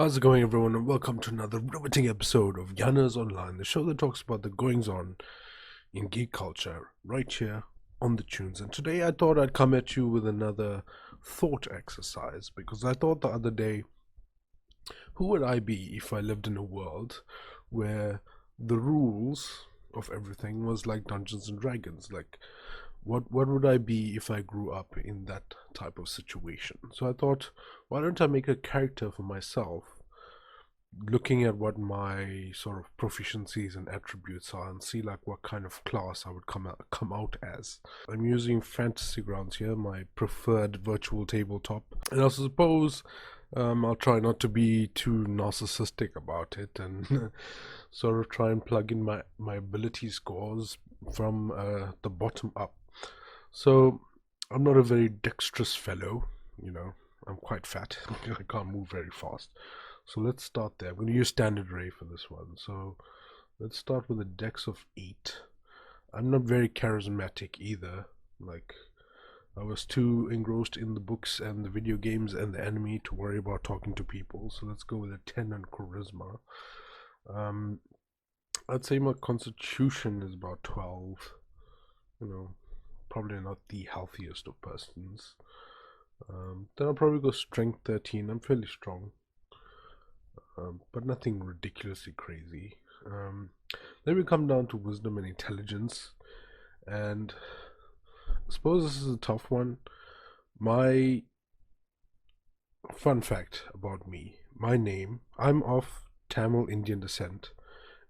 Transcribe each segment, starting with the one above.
How's it going, everyone, and welcome to another riveting episode of Yanas Online, the show that talks about the goings on in geek culture, right here on the tunes. And today I thought I'd come at you with another thought exercise because I thought the other day, who would I be if I lived in a world where the rules of everything was like Dungeons and Dragons? Like, what would I be if I grew up in that type of situation? So I thought, why don't I make a character for myself, looking at what my sort of proficiencies and attributes are, and see like what kind of class I would come out as. I'm using Fantasy Grounds here, my preferred virtual tabletop, and I suppose I'll try not to be too narcissistic about it and sort of try and plug in my ability scores from the bottom up. So I'm not a very dexterous fellow, you know. I'm quite fat. I can't move very fast. So let's start there. I'm going to use standard array for this one. So let's start with a dex of 8. I'm not very charismatic either. Like, I was too engrossed in the books and the video games and the anime to worry about talking to people. So let's go with a 10 on charisma. I'd say my constitution is about 12. You know, probably not the healthiest of persons. Then I'll probably go strength 13. I'm fairly strong, but nothing ridiculously crazy. Then we come down to wisdom and intelligence, and I suppose this is a tough one. My fun fact about me, my name, I'm of Tamil Indian descent,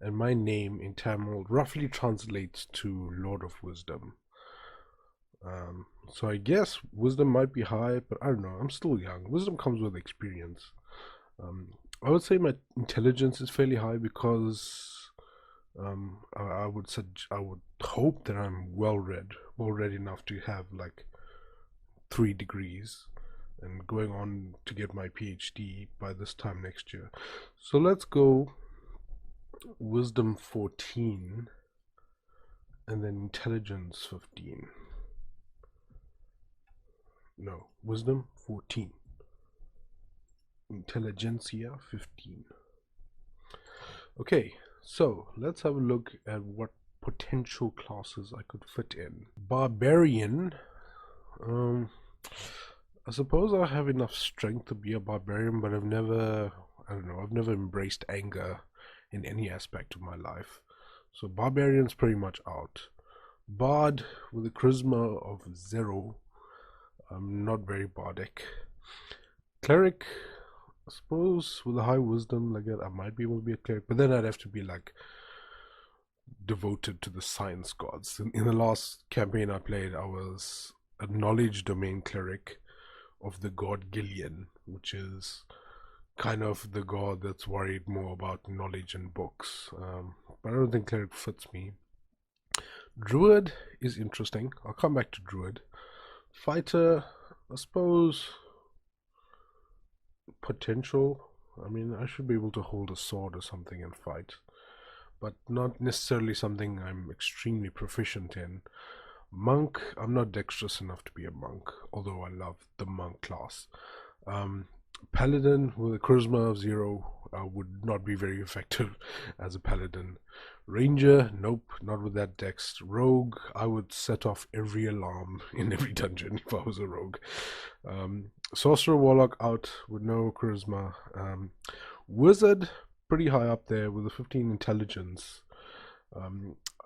and my name in Tamil roughly translates to Lord of Wisdom. So I guess wisdom might be high, but I don't know. I'm still young. Wisdom comes with experience. I would say my intelligence is fairly high because I would hope that I'm well read enough to have like 3 degrees and going on to get my PhD by this time next year. So let's go wisdom 14 and then intelligence 15. No, wisdom 14. Intelligentsia 15. Okay, so let's have a look at what potential classes I could fit in. Barbarian. I suppose I have enough strength to be a barbarian, but I've never embraced anger in any aspect of my life. So barbarian's pretty much out. Bard with a charisma of 0. I'm not very bardic. Cleric, I suppose with a high wisdom like that, I might be able to be a cleric, but then I'd have to be like devoted to the science gods. In the last campaign I played, I was a knowledge domain cleric of the god Gillian, which is kind of the god that's worried more about knowledge and books. But I don't think cleric fits me. Druid is interesting. I'll come back to Druid. Fighter, I suppose potential. I mean, I should be able to hold a sword or something and fight, but not necessarily something I'm extremely proficient in. Monk, I'm not dexterous enough to be a monk, although I love the monk class. Paladin with a charisma of 0 would not be very effective as a paladin. Ranger, nope, not with that dex. Rogue, I would set off every alarm in every dungeon if I was a rogue. Sorcerer, Warlock out with no charisma. Wizard, pretty high up there with a 15 intelligence.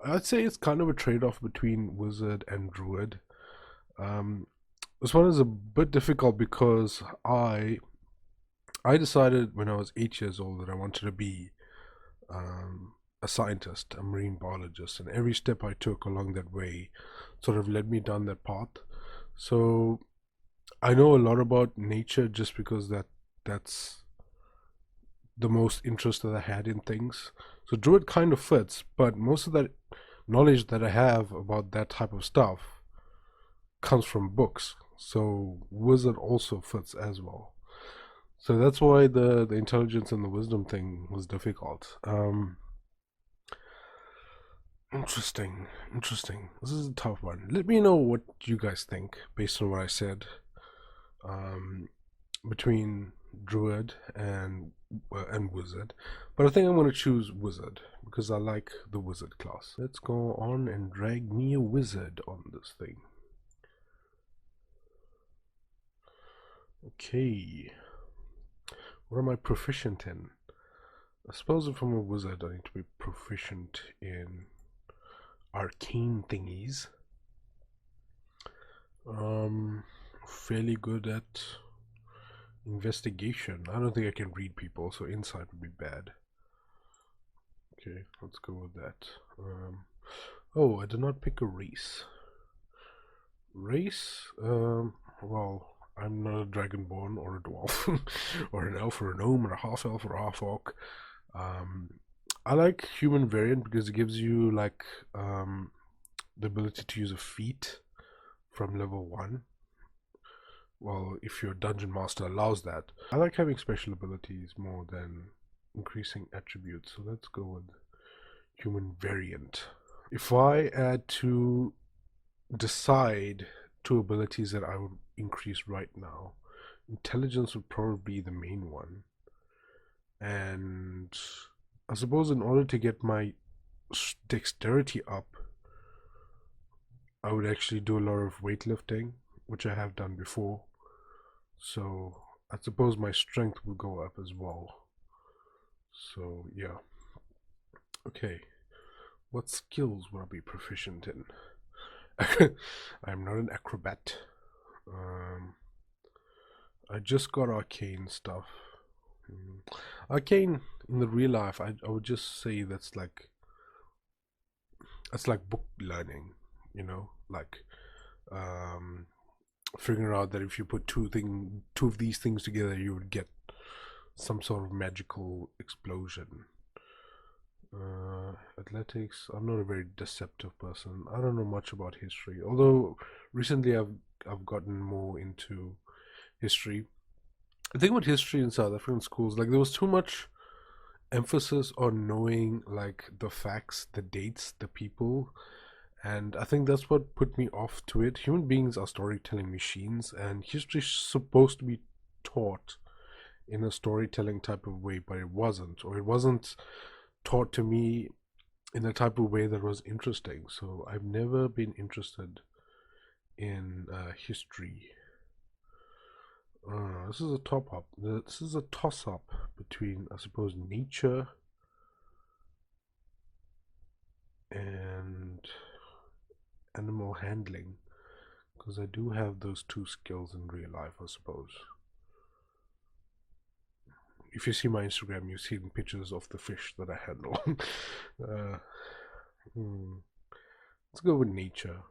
I'd say it's kind of a trade-off between Wizard and Druid. This one is a bit difficult because I decided when I was 8 years old that I wanted to be a scientist, a marine biologist, and every step I took along that way sort of led me down that path. So I know a lot about nature just because that's the most interest that I had in things. So Druid kind of fits, but most of that knowledge that I have about that type of stuff comes from books. So Wizard also fits as well. So that's why the intelligence and the wisdom thing was difficult. Interesting. This is a tough one. Let me know what you guys think based on what I said. Between druid, and wizard. But I think I'm going to choose wizard because I like the wizard class. Let's go on and drag me a wizard on this thing. Okay. What am I proficient in? I suppose if I'm a wizard, I need to be proficient in arcane thingies. Fairly good at investigation. I don't think I can read people, so insight would be bad. Okay, let's go with that. Oh, I did not pick a race. Race? Well, I'm not a dragonborn or a dwarf, or an elf or a gnome or a half elf or a half orc. I like human variant because it gives you like the ability to use a feat from level 1. Well, if your dungeon master allows that. I like having special abilities more than increasing attributes, so let's go with human variant. If I had to decide 2 abilities that I would increase right now, intelligence would probably be the main one. And I suppose in order to get my dexterity up, I would actually do a lot of weightlifting, which I have done before. So I suppose my strength will go up as well. So yeah. Okay. What skills will I be proficient in? I'm not an acrobat. I just got arcane stuff. Arcane in the real life, I would just say that's like book learning, like figuring out that if you put two of these things together, you would get some sort of magical explosion. Athletics. I'm not a very deceptive person. I don't know much about history, although recently I've gotten more into history. I think with history in South African schools, like there was too much emphasis on knowing like the facts, the dates, the people, and I think that's what put me off to it. Human beings are storytelling machines, and history is supposed to be taught in a storytelling type of way, but it wasn't, or it wasn't taught to me in a type of way that was interesting. So I've never been interested in history. This is a top up. This is a toss up between, I suppose, nature and animal handling, because I do have those 2 skills in real life, I suppose. If you see my Instagram, you've seen pictures of the fish that I handle. uh, Let's go with nature.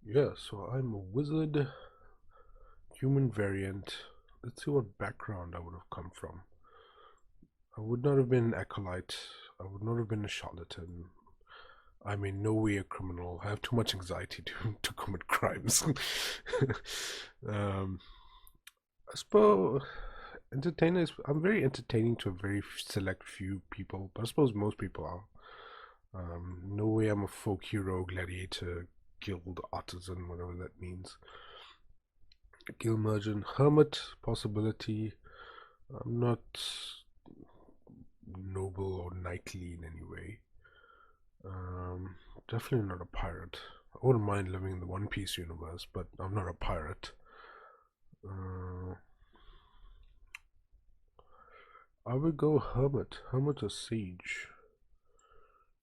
Yeah, so I'm a wizard, human variant. Let's see what background I would have come from. I would not have been an acolyte. I would not have been a charlatan. I'm in no way a criminal. I have too much anxiety to commit crimes. I suppose entertainers. I'm very entertaining to a very select few people, but I suppose most people are. No way I'm a folk hero, gladiator, guild artisan, whatever that means. Guild merchant, hermit, possibility. I'm not noble or knightly in any way. Definitely not a pirate. I wouldn't mind living in the One Piece universe, but I'm not a pirate. I would go hermit. Hermit or sage.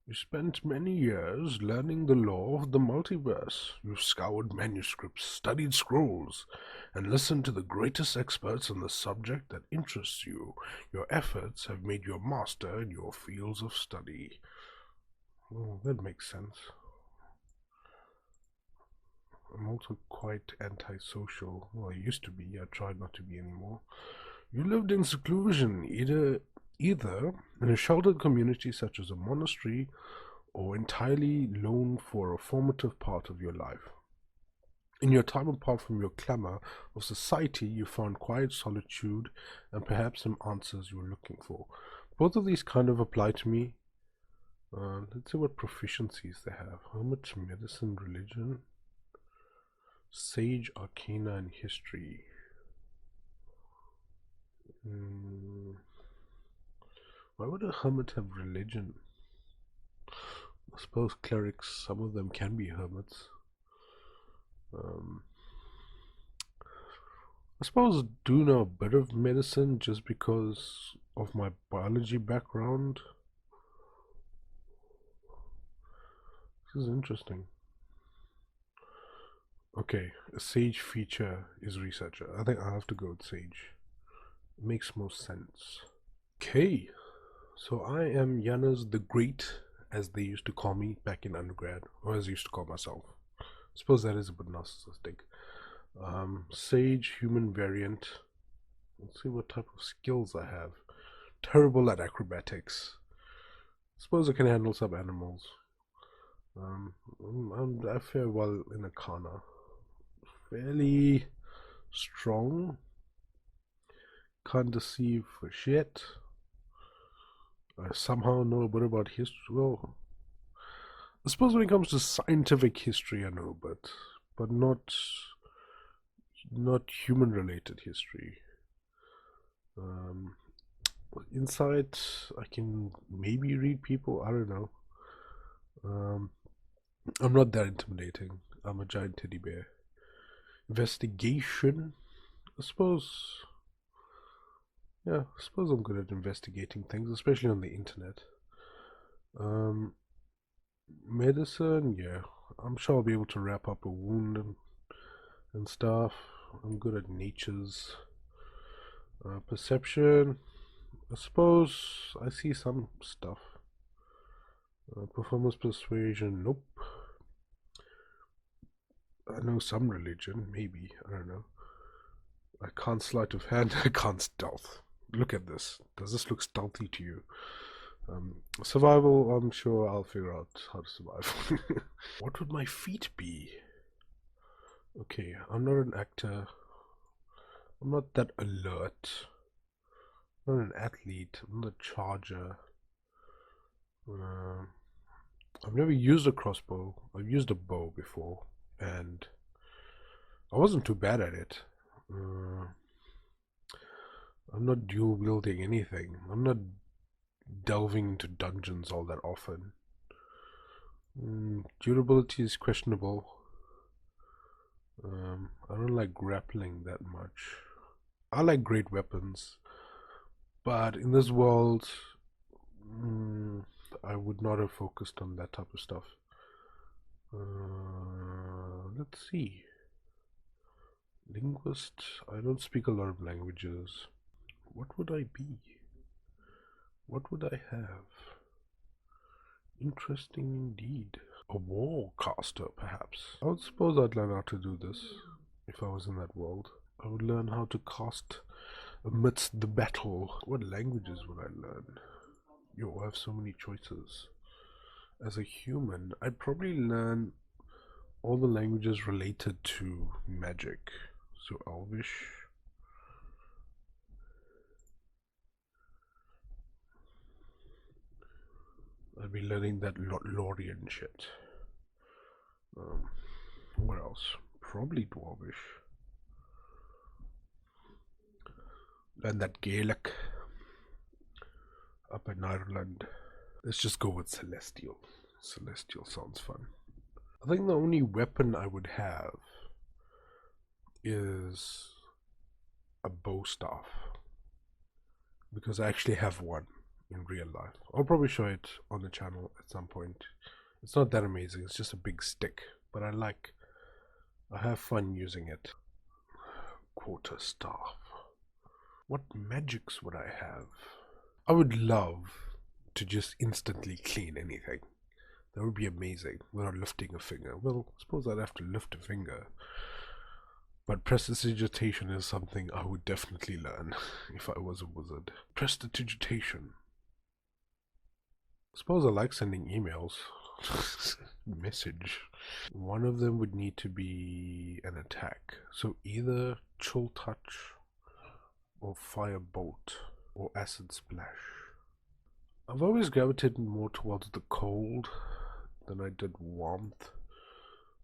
You spent many years learning the law of the multiverse. You've scoured manuscripts, studied scrolls, and listened to the greatest experts on the subject that interests you. Your efforts have made you a master in your fields of study. Oh, that makes sense. I'm also quite antisocial. Well, I used to be. I tried not to be anymore. You lived in seclusion, either in a sheltered community such as a monastery or entirely lone for a formative part of your life. In your time apart from your clamor of society, you found quiet solitude and perhaps some answers you were looking for. Both of these kind of apply to me. Let's see what proficiencies they have. Hermit, medicine, religion. Sage, Arcana, and History. Why would a hermit have religion? I suppose clerics, some of them can be hermits. Um, I suppose I do know a bit of medicine just because of my biology background. This is interesting. Okay, a sage feature is researcher. I think I'll have to go with sage. It makes most sense. Okay, so I am Yanas the Great, as they used to call me back in undergrad, or as I used to call myself. I suppose that is a bit narcissistic. Sage, human variant. Let's see what type of skills I have. Terrible at acrobatics. Suppose I can handle some animals. I fare well in Arcana. Fairly strong. Can't deceive for shit. I somehow know a bit about history. Well, I suppose when it comes to scientific history, I know, but not human related history. Um, Insight, I can maybe read people. I don't know. Um, I'm not that intimidating. I'm a giant teddy bear. Investigation, I suppose. Yeah, I suppose I'm good at investigating things, especially on the internet. Um, Medicine, yeah, I'm sure I'll be able to wrap up a wound and stuff. I'm good at nature's. Perception, I suppose I see some stuff. Performance persuasion, nope. I know some religion, maybe. I don't know. I can't sleight of hand. I can't stealth. Look at this. Does this look stealthy to you? Survival, I'm sure I'll figure out how to survive. What would my feet be? Okay, I'm not an actor. I'm not that alert. I'm not an athlete. I'm not a charger. Uh, I've never used a crossbow. I've used a bow before, and I wasn't too bad at it. Uh, I'm not dual wielding anything. I'm not delving into dungeons all that often. Durability is questionable. I don't like grappling that much. I like great weapons, but in this world, I would not have focused on that type of stuff. Let's see. Linguist. I don't speak a lot of languages. What would I be? What would I have? Interesting indeed. A warcaster, perhaps. I would suppose I'd learn how to do this if I was in that world. I would learn how to cast amidst the battle. What languages would I learn? Yo, I have so many choices. As a human, I'd probably learn all the languages related to magic. So Elvish. I'd be learning that Lorien shit. What else? Probably Dwarvish. Learn that Gaelic up in Ireland. Let's just go with Celestial. Celestial sounds fun. I think the only weapon I would have is a bow staff, because I actually have one in real life. I'll probably show it on the channel at some point. It's not that amazing, it's just a big stick, but I have fun using it. Quarterstaff. What magics would I have? I would love to just instantly clean anything. That would be amazing without lifting a finger. Well, I suppose I'd have to lift a finger. But prestidigitation is something I would definitely learn if I was a wizard. Prestidigitation. I suppose I like sending emails. Message. One of them would need to be an attack. So either chill touch or fire bolt or acid splash. I've always gravitated more towards the cold than I did warmth.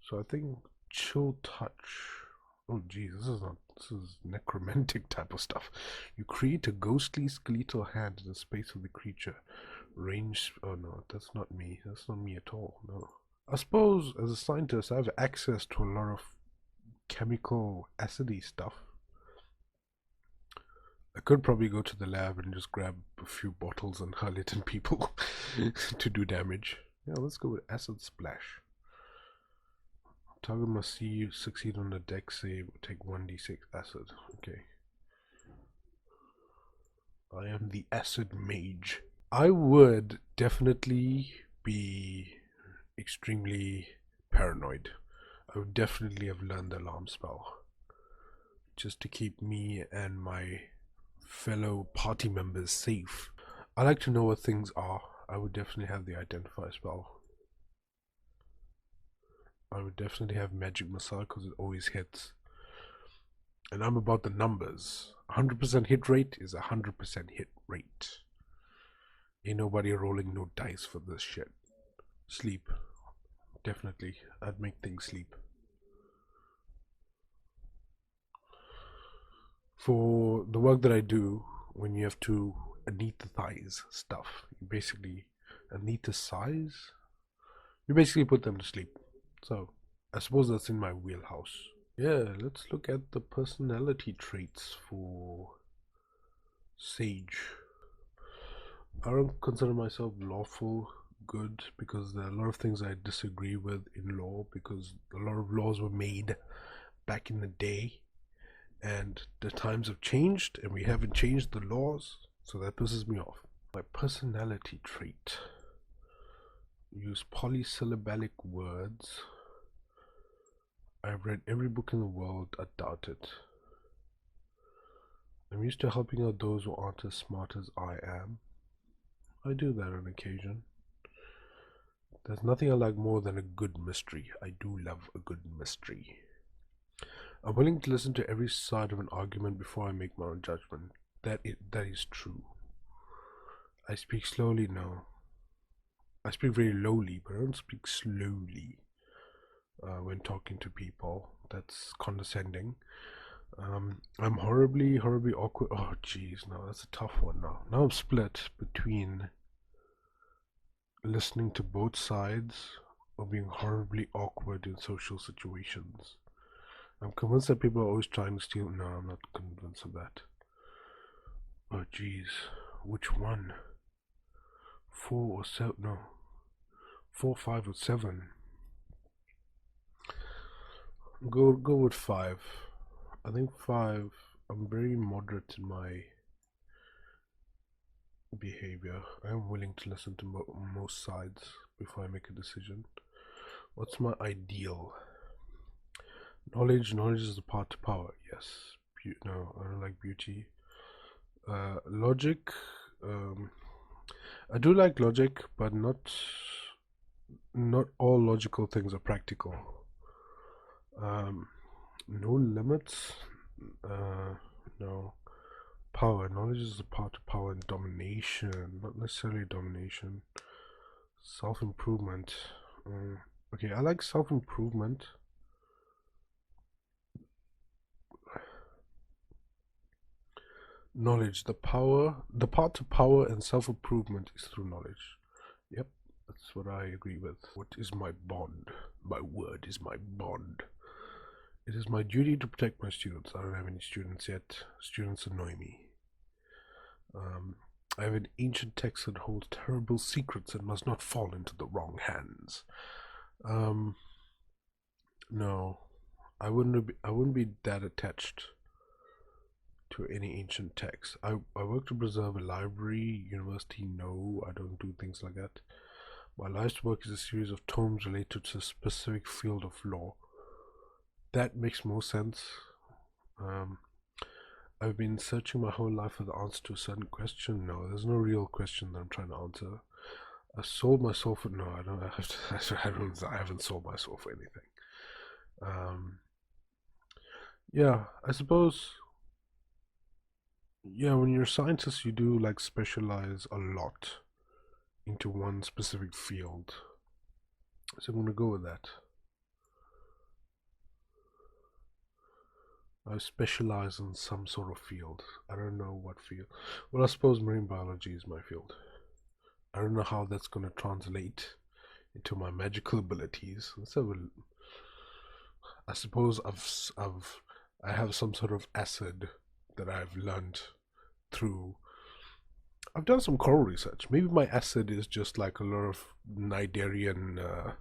So I think Chill touch. Oh geez, this is necromantic type of stuff. You create a ghostly skeletal hand in the space of the creature. Range. Oh no, that's not me. That's not me at all. No. I suppose as a scientist, I have access to a lot of chemical acidy stuff. I could probably go to the lab and just grab a few bottles and hurl it in people to do damage. Yeah, let's go with acid splash. Target must see you succeed on the dex save. Take 1d6 acid. Okay. I am the acid mage. I would definitely be extremely paranoid. I would definitely have learned the alarm spell just to keep me and my fellow party members safe. I like to know what things are. I would definitely have the identify spell. I would definitely have magic missile because it always hits. And I'm about the numbers. 100% hit rate is 100% hit rate. Ain't nobody rolling no dice for this shit. Sleep. Definitely. I'd make things sleep. For the work that I do, when you have to anesthetize stuff, you basically anesthetize. You basically put them to sleep. So I suppose that's in my wheelhouse. Yeah, let's look at the personality traits for Sage. I don't consider myself lawful good because there are a lot of things I disagree with in law because a lot of laws were made back in the day and the times have changed and we haven't changed the laws, so that pisses me off. My personality trait: use polysyllabic words. I've read every book in the world. I doubt it. I'm used to helping out those who aren't as smart as I am. I do that on occasion. There's nothing I like more than a good mystery. I do love a good mystery. I'm willing to listen to every side of an argument before I make my own judgment. That is true. I speak slowly now. I speak very lowly, but I don't speak slowly when talking to people. That's condescending. I'm horribly awkward. Oh, jeez, no, that's a tough one now. Now I'm split between listening to both sides or being horribly awkward in social situations. I'm convinced that people are always trying to steal. No, I'm not convinced of that. Oh, jeez, which one? 4 or 7? No, 4, 5, or 7. Go with 5. I think 5. I'm very moderate in my behavior. I am willing to listen to most sides before I make a decision. What's my ideal? Knowledge is the path to power. Yes. No, I don't like beauty. Logic. I do like logic, but not all logical things are practical. No limits. No. Power. Knowledge is the path to power and domination. Not necessarily domination. Self-improvement. Okay, I like self-improvement. Knowledge. The path to power and self-improvement is through knowledge. Yep, that's what I agree with. What is my bond? My word is my bond. It is my duty to protect my students. I don't have any students yet. Students annoy me. I have an ancient text that holds terrible secrets and must not fall into the wrong hands. No, I wouldn't be that attached to any ancient text. I work to preserve a library, university. No, I don't do things like that. My life's work is a series of tomes related to a specific field of law. That makes more sense. I've been searching my whole life for the answer to a certain question. No, there's no real question that I'm trying to answer. I sold my soul for. No, I don't have to. I haven't sold my soul for anything. Yeah, I suppose. Yeah, when you're a scientist, you do like specialize a lot into one specific field. So I'm gonna go with that. I specialize in some sort of field. I don't know what field. Well, I suppose marine biology is my field. I don't know how that's going to translate into my magical abilities. So I suppose I have some sort of acid that I've learned through. I've done some coral research. Maybe my acid is just like a lot of Nidarian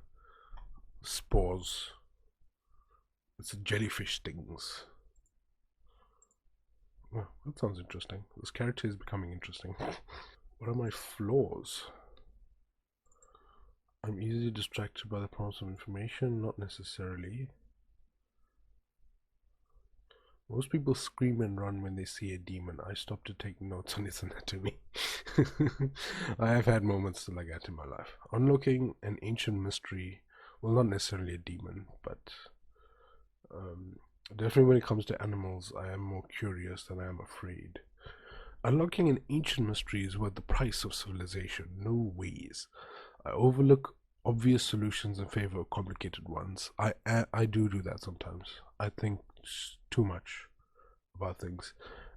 spores. It's jellyfish things. Well, that sounds interesting. This character is becoming interesting. What are my flaws? I'm easily distracted by the promise of information, not necessarily. Most people scream and run when they see a demon. I stop to take notes on its anatomy. I have had moments like that in my life. Unlocking an ancient mystery, well, not necessarily a demon, but definitely when it comes to animals, I am more curious than I am afraid. Unlocking an ancient mystery is worth the price of civilization. No ways. I overlook obvious solutions in favor of complicated ones. I do that sometimes. I think too much about things.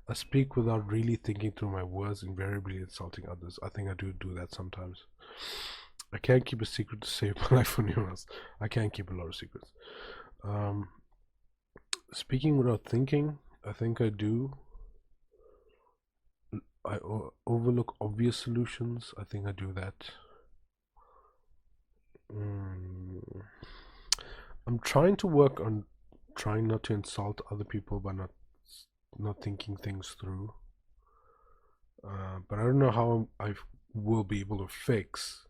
I speak without really thinking through my words, invariably insulting others. I think I do that sometimes. I can't keep a secret to save my life from anyone else. I can't keep a lot of secrets. Um, Speaking without thinking, I think I do. I overlook obvious solutions. I think I do that. I'm trying to work on trying not to insult other people by not thinking things through. But I don't know how I will be able to fix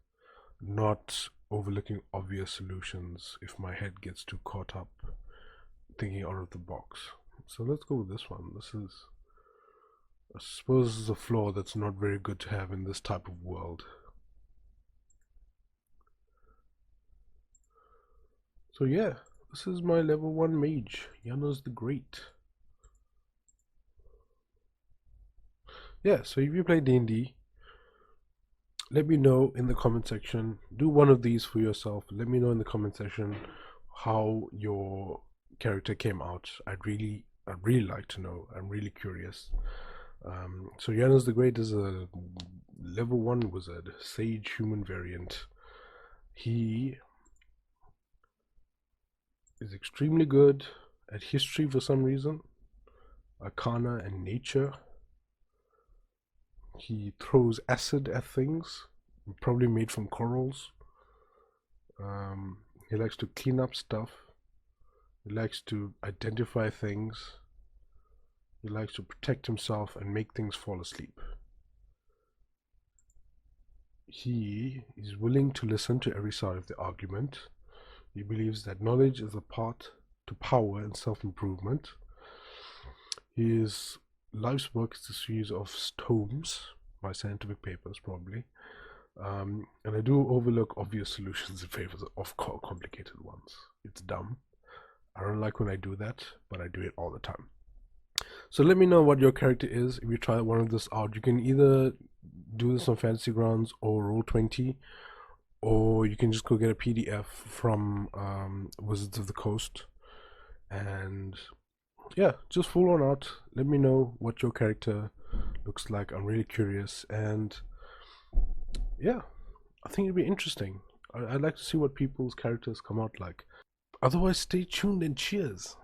not overlooking obvious solutions if my head gets too caught up thinking out of the box. So let's go with this one. This is, I suppose, this is a flaw that's not very good to have in this type of world. So yeah, this is my level 1 mage, Yanas the Great. Yeah, so if you play D&D, let me know in the comment section. Do one of these for yourself. Let me know in the comment section how your character came out. I'd really like to know. I'm really curious. So Yanas the Great is a level 1 wizard, sage human variant. He is extremely good at history for some reason, arcana and nature. He throws acid at things, probably made from corals. He likes to clean up stuff. He likes to identify things. He likes to protect himself and make things fall asleep. He is willing to listen to every side of the argument. He believes that knowledge is a path to power and self-improvement. His life's work is a series of tomes, my scientific papers probably, and I do overlook obvious solutions in favor of complicated ones. It's dumb. I don't like when I do that, but I do it all the time. So let me know what your character is. If you try one of this out, you can either do this on Fantasy Grounds or Roll20, or you can just go get a PDF from Wizards of the Coast, and yeah, just fool on out. Let me know what your character looks like. I'm really curious, and yeah, I think it'd be interesting. I'd like to see what people's characters come out like. Otherwise, stay tuned and cheers.